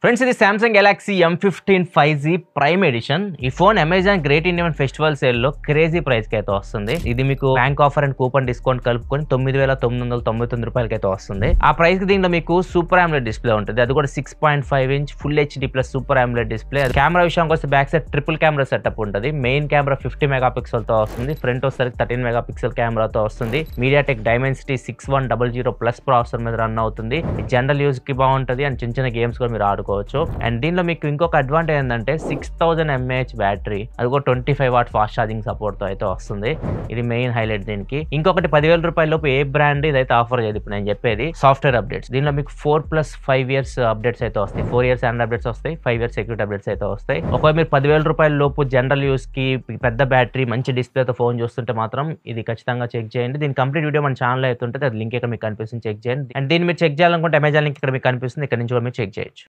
Friends ఇది Samsung Galaxy M15 5G prime edition. ఈ phone Amazon great Indian festival sale లో crazy price కి అయితే వస్తుంది. ఇది మీకు bank offer and coupon discount కలుపుకొని 9,999 రూపాయలకి అయితే వస్తుంది. ఆ ప్రైస్ కి దీంట్లో మీకు సూపర్ AMOLED డిస్ప్లే ఉంటుంది. అది కూడా 6.5 inch full HD plus super AMOLED display. Camera విషయానికి వస్తే back side triple camera setup ఉంటుంది. మెయిన్ కెమెరా 50 మెగాపిక్సెల్ తో వస్తుంది. ఫ్రంట్ వచ్చేసరికి 13 మెగాపిక్సెల్ కెమెరాతో వస్తుంది. MediaTek Dimensity 6100 ప్లస్ ప్రాసెసర్ మీద రన్ అవుతుంది. జనరల్ యూజ్ కి బాగుంటుంది అండ్ చిన్న చిన్న గేమ్స్ కూడా మీరు ఆడుకోవచ్చు. అండ్ దీనిలో మీకు ఇంకొక అడ్వాంటేజ్ ఏంటంటే 6000 mAh బ్యాటరీ, అది కూడా 25 వాట్ ఫాస్ట్ ఛార్జింగ్ సపోర్ట్ తో అయితే వస్తుంది. ఇది మెయిన్ హైలైట్ దీనికి. ఇంకొకటి 10,000 రూపాయల లోపు ఏ బ్రాండ్ ఇదైతే ఆఫర్ చేయదు. ఇప్పుడు నేను చెప్పేది సాఫ్ట్వేర్ అప్డేట్స్. దీనిలో మీకు 4+5 ఇయర్స్ అప్డేట్స్ అయితే వస్తాయి. 4 ఇయర్స్ అండ్ అప్డేట్స్ వస్తాయి, 5 ఇయర్స్ సెక్యూరిటీ అప్డేట్స్ అయితే వస్తాయి. ఒకవేళ మీరు 10,000 రూపాయల లోపు జనరల్ యూస్ కి పెద్ద బ్యాటరీ మంచి డిస్ప్లేతో ఫోన్ చూస్తుంటే మాత్రం ఇది ఖచ్చితంగా చెక్ చేయండి. దీని కంప్లీట్ వీడియో మన ఛానల్ అయితే ఉంటుంది. అది లింక్ ఇక్కడ మీకు కనిపిస్తుంది, చెక్ చేయండి. అండ్ దీన్ని మీరు చెక్ చేయాలనుకుంటే అమెజాన్ లింక్ ఇక్కడ మీకు కనిపిస్తుంది, ఇక్కడ నుంచి కూడా మీరు చెక్ చేయొచ్చు.